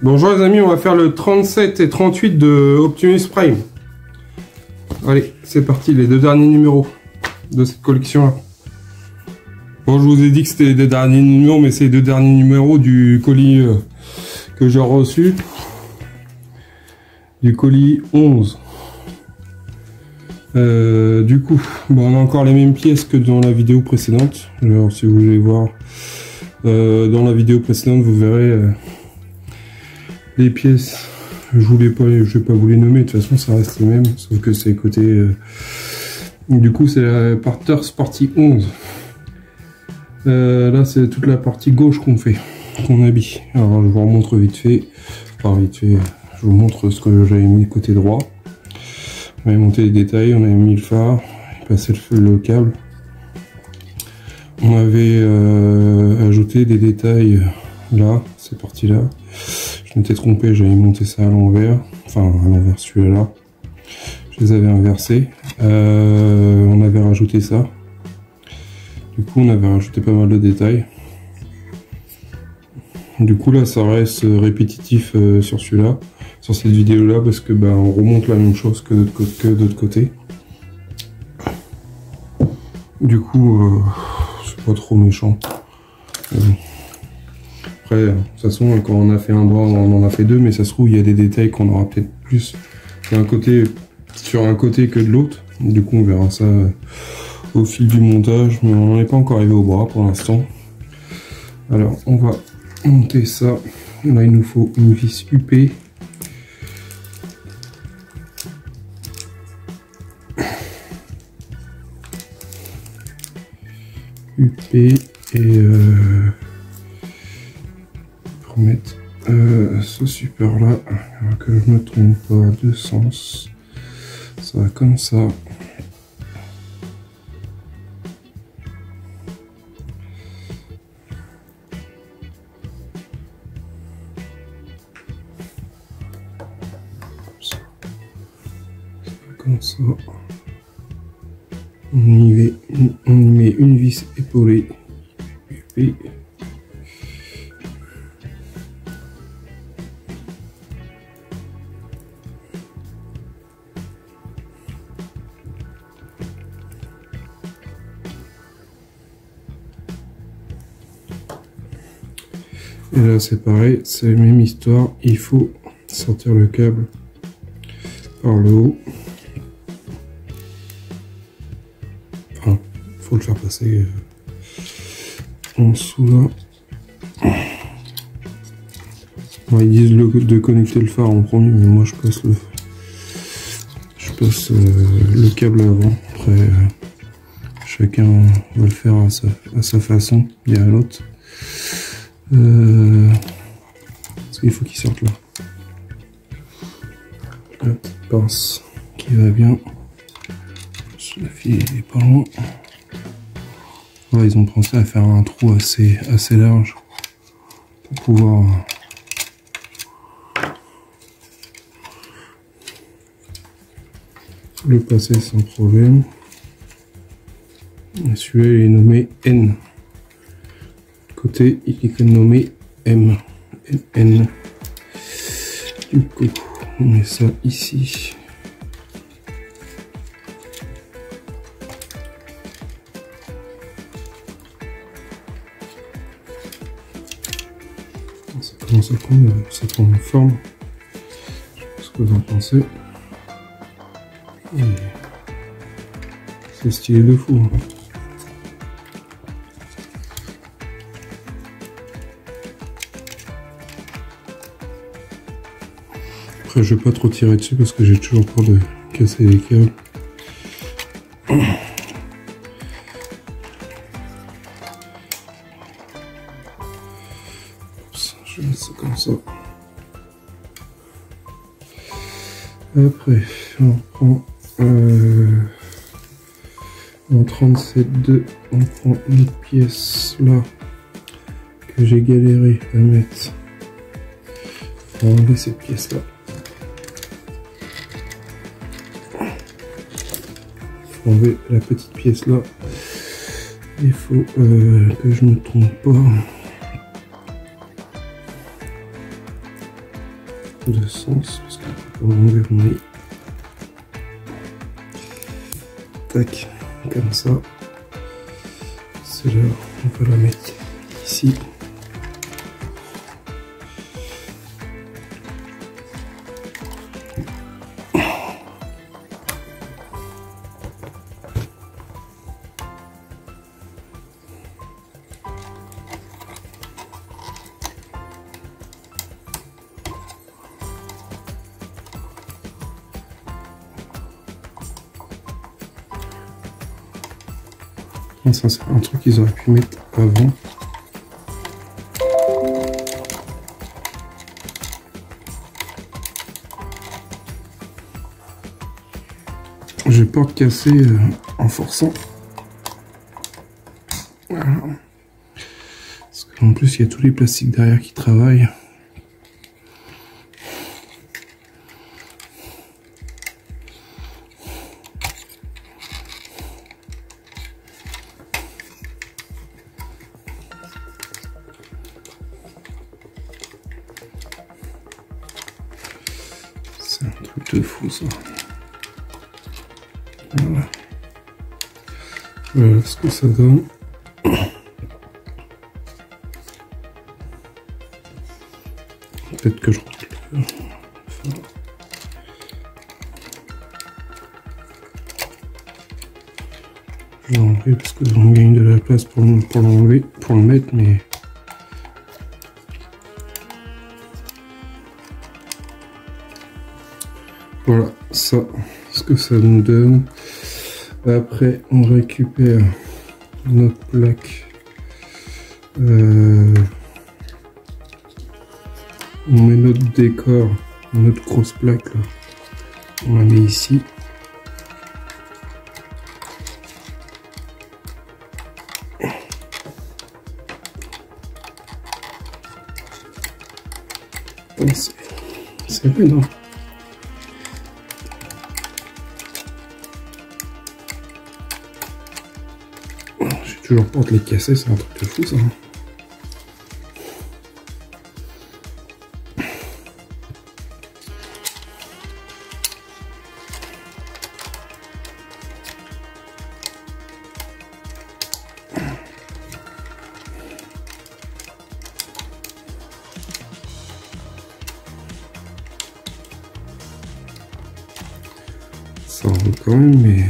Bonjour les amis, on va faire le 37 et 38 de Optimus Prime. Allez, c'est parti, les deux derniers numéros de cette collection-là. Bon, je vous ai dit que c'était les deux derniers numéros, mais c'est les deux derniers numéros du colis que j'ai reçu. Du colis 11. Du coup, bon, on a encore les mêmes pièces que dans la vidéo précédente. Alors, si vous voulez voir dans la vidéo précédente, vous verrez les pièces. Je vais pas vous les nommer, de toute façon ça reste les mêmes, sauf que c'est côté. Du coup, c'est la Parters partie 11. Là, c'est toute la partie gauche qu'on habille. Alors, je vous remontre vite fait. Enfin, vite fait, je vous montre ce que j'avais mis côté droit. On avait monté les détails, on avait mis le phare, passé le câble. On avait ajouté des détails là, ces parties-là. Je m'étais trompé, j'avais monté ça à l'envers. Enfin, à l'envers, celui-là. Je les avais inversés. On avait rajouté ça. Du coup, on avait rajouté pas mal de détails. Du coup, là, ça reste répétitif sur celui-là. Sur cette vidéo-là, parce que on remonte la même chose que d'autre côté. Du coup, c'est pas trop méchant. Après, de toute façon, quand on a fait un bras, on en a fait deux, mais ça se trouve, il y a des détails qu'on aura peut-être plus sur un côté que de l'autre. Du coup, on verra ça au fil du montage, mais on n'en est pas encore arrivé au bras pour l'instant. Alors, on va monter ça. Là, il nous faut une vis UP. UP et pour mettre ce support là, que je me trompe pas de sens, ça va comme ça. Comme ça. On y met une vis épaulée UP. Et là c'est pareil, c'est la même histoire, il faut sortir le câble par le haut. Enfin, faut le faire passer en dessous là. Bon, ils disent de connecter le phare en premier, mais moi je passe le câble avant. Après, chacun va le faire à sa façon, il y a l'autre. Parce qu'il faut qu'il sorte là. La petite pince qui va bien. La fille est pas loin. Ouais, ils ont pensé à faire un trou assez large pour pouvoir le passer sans problème. Celui-là il est nommé N. Côté il est nommé M. N. Du coup, on met ça ici. Ça commence à prendre une forme. Je sais pas ce que vous en pensez. C'est stylé de fou. Hein. Après, je vais pas trop tirer dessus parce que j'ai toujours peur de casser les câbles. Je vais mettre ça comme ça. Après, on prend en 37,2, on prend une pièce là que j'ai galéré à mettre. On va enlever cette pièce là. Faut enlever la petite pièce là. Il faut que je ne me trompe pas. de sens parce que pour l'enlever on est tac comme ça. Celle-là on va la mettre ici. Ça c'est un truc qu'ils auraient pu mettre avant. J'ai peur de casser en forçant. Voilà. Parce qu'en plus il y a tous les plastiques derrière qui travaillent. C'est un truc de fou ça. Voilà. Voilà ce que ça donne. Peut-être que je rentre le... Je vais enlever parce que on gagne de la place pour l'enlever, pour le mettre, mais... Voilà, ça, ce que ça nous donne. Après, on récupère notre plaque. On met notre décor, notre grosse plaque là. On la met ici. C'est rude, hein. J'ai toujours peur de les casser, c'est un truc de fou ça. Ça enroule quand même, mais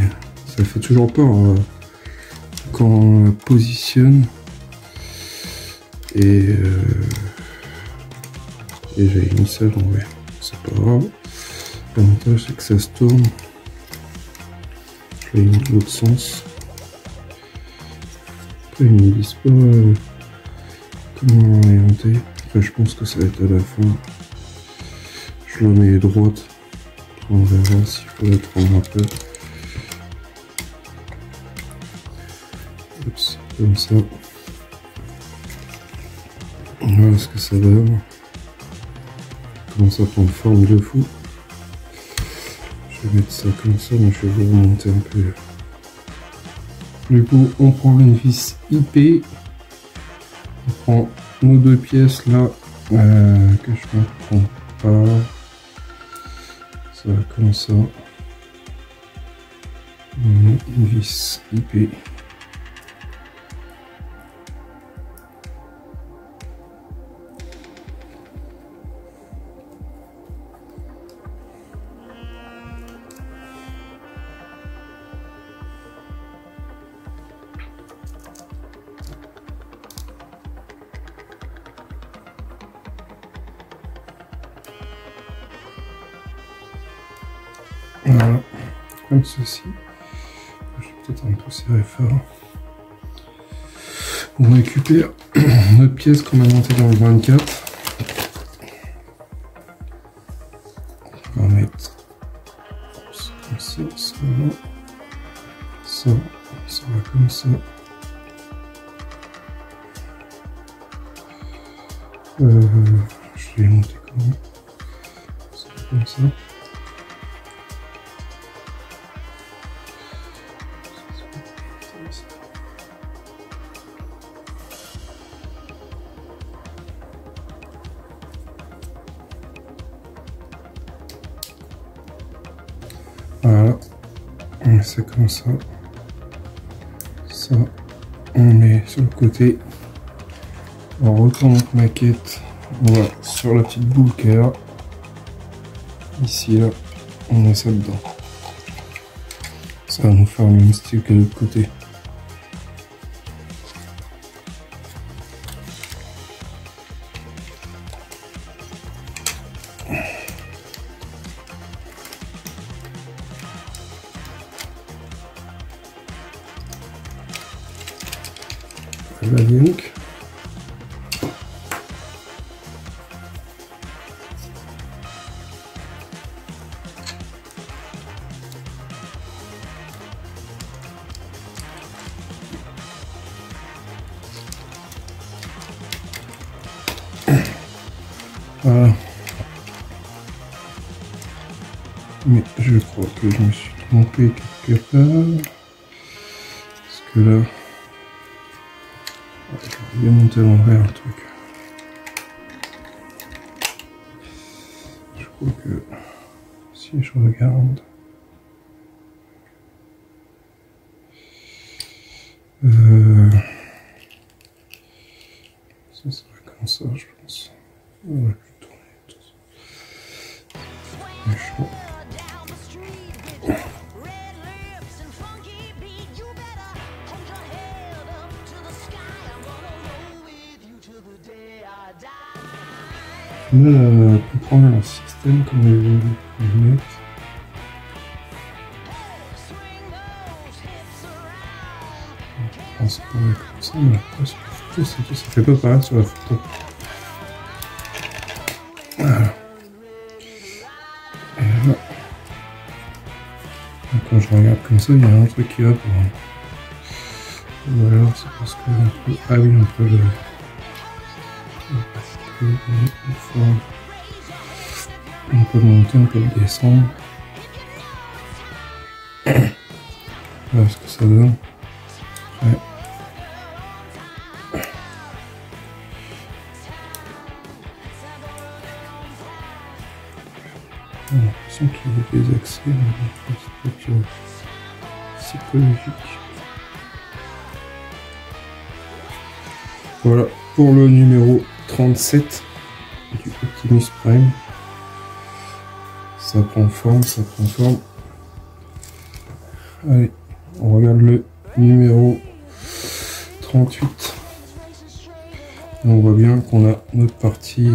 ça fait toujours peur quand on la positionne. Et j'avais mis ça à l'envers. C'est pas grave. L'avantage c'est que ça se tourne. Je l'ai mis de l'autre sens. Après ils ne disent pas comment orienter. Après je pense que ça va être à la fin. Je la mets droite. On verra s'il faut la prendre un peu. Oups, comme ça. Voilà ce que ça donne. Comment ça prend forme de fou. Je vais mettre ça comme ça, mais je vais vous remonter un peu. Du coup, on prend une vis IP. On prend nos deux pièces là que je ne prends pas. Ça va comme ça. On met une vis IP. Voilà, comme ceci. Je vais peut-être un peu serrer fort. On récupère notre pièce qu'on a montée dans le 24. On va mettre comme ça, ça va comme ça. Je vais monter comment? Comme ça. met ça comme ça. Ça, on met sur le côté. On retourne notre maquette. On va sur la petite boule qui est là. Ici, là, on met ça dedans. Ça va nous faire le même style que de l'autre côté. Voilà donc. Voilà. Mais je crois que je me suis trompé quelque part. Parce que là... J'aurais bien monté à l'envers le truc. Je crois que... Si je regarde... Ça serait comme ça, je pense. Voilà, je tourne tout ça. C'est chaud. J'ai mal à comprendre leur système, comme les mecs. Je pense pas comme ça, mais après sur la photo, ça fait pas pareil sur la photo. Voilà. Et là, quand je regarde comme ça, il y a un truc qui va pas. Ou alors c'est parce que on peut... Ah oui, on peut le... On peut le monter, on peut le descendre. Voilà ce que ça donne. Ouais. J'ai l'impression qu'il y a des accès, mais c'est peut-être psychologique. Voilà pour le numéro 37 du Optimus Prime. Ça prend forme, ça prend forme. Allez, on regarde le numéro 38. On voit bien qu'on a notre partie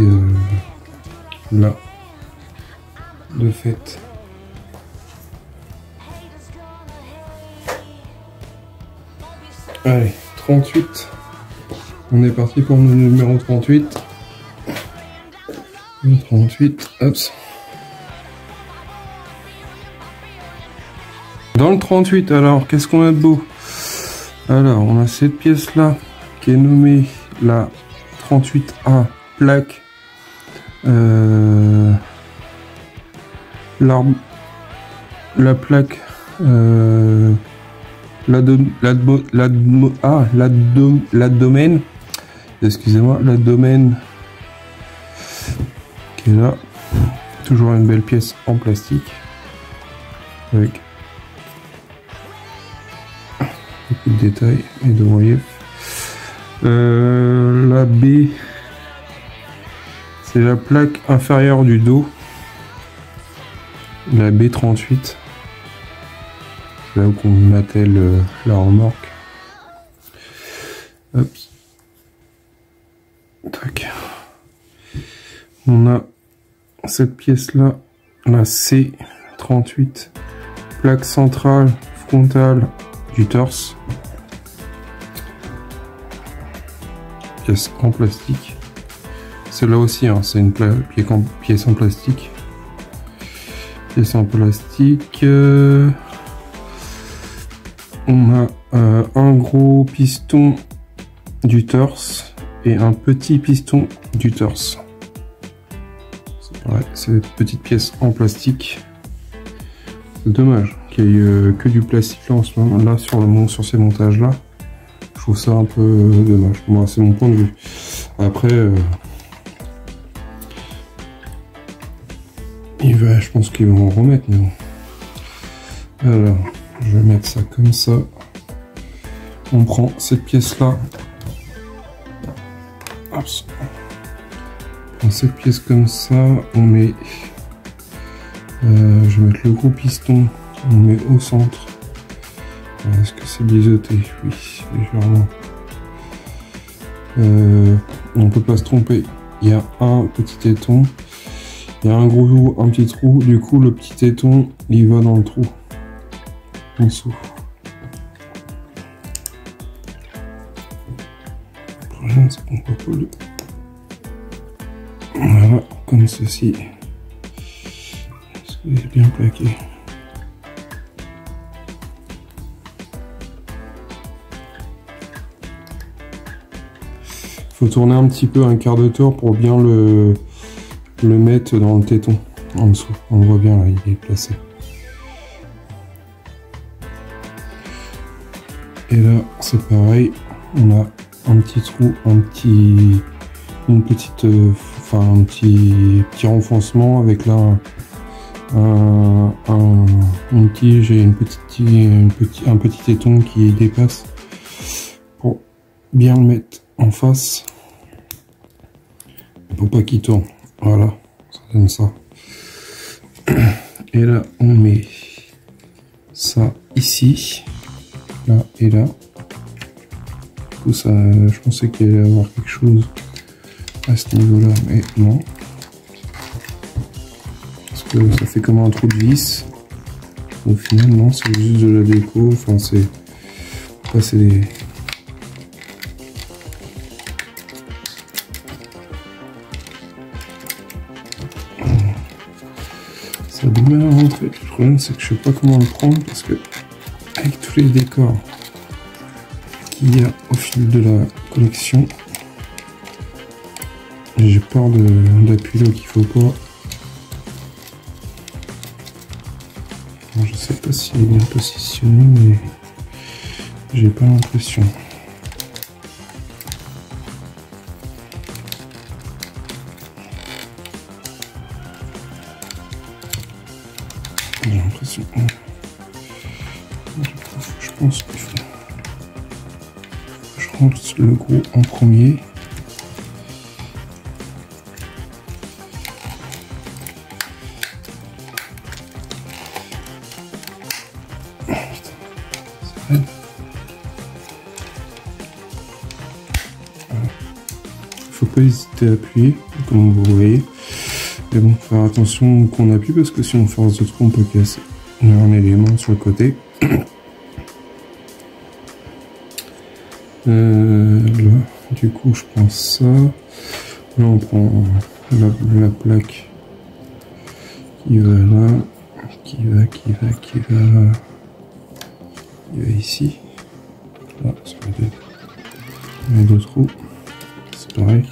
là de fait. Allez, 38. On est parti pour le numéro 38. Le 38, hop. Dans le 38, alors, qu'est-ce qu'on a de beau? Alors, on a cette pièce-là, qui est nommée la 38A plaque. La plaque l'abdomen, excusez-moi, l'abdomen qui est là, toujours une belle pièce en plastique avec beaucoup de détails et de relief. La B, c'est la plaque inférieure du dos, la B38. Là où on attelle la remorque. Hop. Tac. On a cette pièce là, la C38, plaque centrale frontale du torse. Pièce en plastique. Celle-là aussi, hein, c'est une pièce en plastique. Pièce en plastique. On a un gros piston du torse et un petit piston du torse. C'est pareil, c'est une petite pièce en plastique. C'est dommage qu'il y ait que du plastique là en ce moment, là sur ces montages là. Je trouve ça un peu dommage. Moi, c'est mon point de vue. Après, je pense qu'ils vont en remettre, mais bon. Alors, Je vais mettre ça comme ça. On prend cette pièce-là. On prend cette pièce comme ça. On met... je vais mettre le gros piston. On met au centre. Est-ce que c'est biseauté? Oui, légèrement. On peut pas se tromper. Il y a un petit éton. Il y a un gros trou, un petit trou. Du coup, le petit éton, il va dans le trou. En dessous. Le problème, c'est qu'on voit pas le... Voilà, comme ceci. Est-ce que c'est bien plaqué? Faut tourner un petit peu un quart de tour pour bien le mettre dans le téton en dessous. On le voit bien là, il est placé. Et là, c'est pareil. On a un petit trou, un petit renfoncement avec là une tige et un petit téton qui dépasse pour bien le mettre en face pour pas qu'il tourne. Voilà, ça donne ça. Et là, on met ça ici, là et là. Du coup, ça, je pensais qu'il allait y avoir quelque chose à ce niveau-là, mais non. Parce que ça fait comme un trou de vis. Au final, non, c'est juste de la déco. Enfin, c'est passer des... Ça a du mal à rentrer. Le problème, c'est que je sais pas comment le prendre parce que avec tous les décors qu'il y a au fil de la collection, j'ai peur d'appuyer là qu'il faut pas. Alors, je sais pas s'il est bien positionné, mais j'ai pas l'impression. J'ai l'impression. Je pense qu'il faut. Je rentre le gros en premier. Faut pas hésiter à appuyer, comme vous voyez. Mais bon, faire attention qu'on appuie parce que si on force de trop, on peut casser. On a un élément sur le côté. Là, du coup, je prends ça. Là, on prend la plaque qui va là, qui va ici. Là, sur les deux trous. C'est pareil.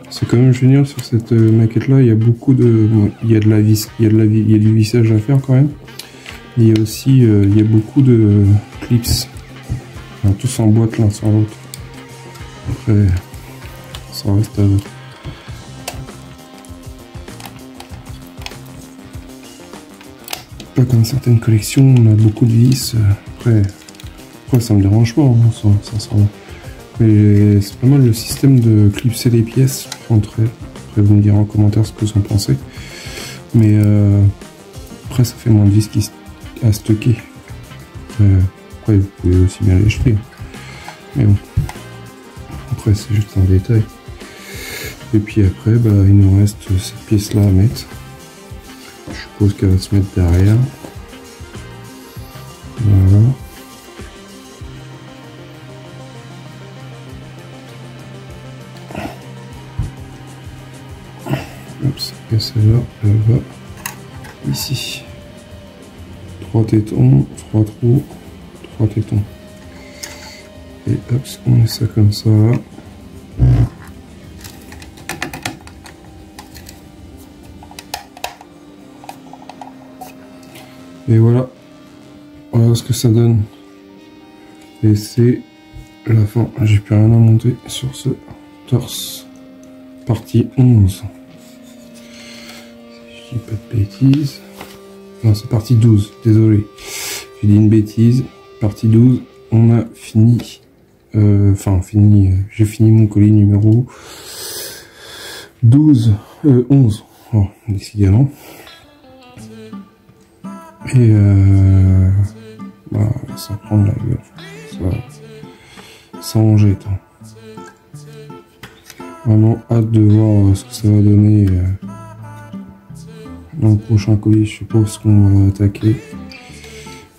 C'est quand même génial sur cette maquette là, il y a beaucoup de... Bon, il y a de la vis, il y a du vissage à faire quand même. Il y a aussi il y a beaucoup de clips. Enfin, tous en boîte l'un sur l'autre. Après, ça reste à l'autre. Pas comme certaines collections, on a beaucoup de vis. Après ça me dérange pas, hein, sincèrement. Mais c'est pas mal le système de clipser les pièces entre elles. Après, vous me direz en commentaire ce que vous en pensez. Mais après, ça fait moins de vis à stocker. Après, vous pouvez aussi bien les jeter. Mais bon. Après, c'est juste un détail. Et puis après, bah, il nous reste cette pièce-là à mettre. Je suppose qu'elle va se mettre derrière. Voilà. Et celle-là, elle va ici. 3 tétons, 3 trous, 3 tétons. Et hop, on met ça comme ça. Et voilà. Voilà ce que ça donne. Et c'est la fin. J'ai plus rien à monter sur ce torse. Partie 11. Je dis pas de bêtises. Non, c'est partie 12, désolé. j'ai dit une bêtise. Partie 12, on a fini. J'ai fini mon colis numéro 11. Oh, décidément. Et ça prend de la gueule. Ça en jette. Vraiment hâte de voir ce que ça va donner dans le prochain colis. Je sais pas ce qu'on va attaquer.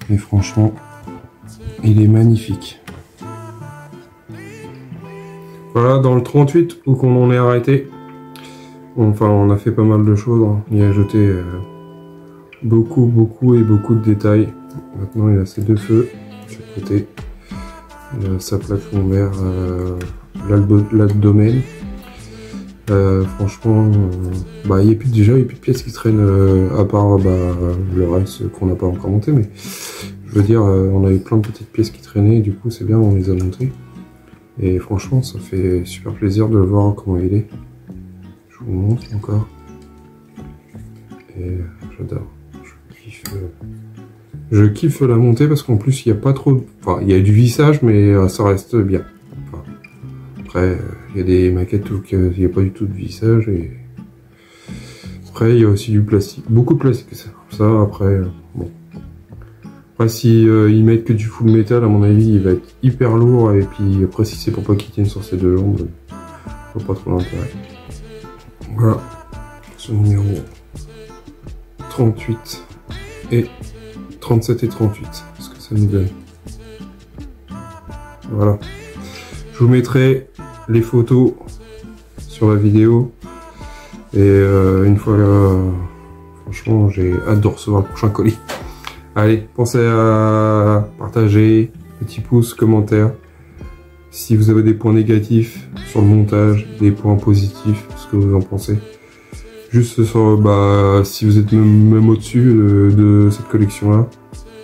Mais franchement, il est magnifique. Voilà, dans le 38 où qu'on en est arrêté. Enfin, on a fait pas mal de choses. Hein. Il a jeté beaucoup de détails. Maintenant, il a ses deux feux de chaque côté. Il a sa plaque lombaire, l'abdomen. Franchement, il n'y a plus de pièces qui traînent à part le reste qu'on n'a pas encore monté. Mais je veux dire, on avait plein de petites pièces qui traînaient. Et du coup, c'est bien, on les a montées. Et franchement, ça fait super plaisir de voir comment il est. Je vous montre encore. Et j'adore. Je kiffe la montée parce qu'en plus, il n'y a pas trop... Enfin, il y a du vissage, mais ça reste bien. Enfin, après, il y a des maquettes où il n'y a pas du tout de vissage. Et après, il y a aussi du plastique. Beaucoup de plastique, ça après, bon. Après, si ils mettent que du full métal, à mon avis, il va être hyper lourd. Et puis après, si c'est pour pas qu'il tienne sur ses deux jambes, je vois pas trop l'intérêt. Voilà, ce numéro 38 et 37 et 38, ce que ça nous donne. Voilà. Je vous mettrai les photos sur la vidéo. Et une fois là, franchement, j'ai hâte de recevoir le prochain colis. Allez, pensez à partager, petit pouce, commentaire. Si vous avez des points négatifs sur le montage, des points positifs, ce que vous en pensez. Juste sur, si vous êtes même au-dessus de cette collection-là.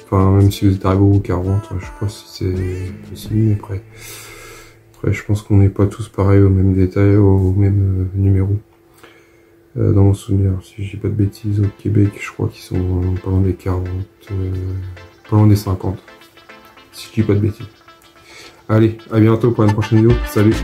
Enfin, même si vous êtes arrivé au 40, je sais pas si c'est possible, mais après, je pense qu'on n'est pas tous pareils au même détail, au même numéro. Dans mon souvenir, si je dis pas de bêtises, au Québec, je crois qu'ils sont pas loin des 40, pas loin des 50. Si je dis pas de bêtises. Allez, à bientôt pour une prochaine vidéo. Salut!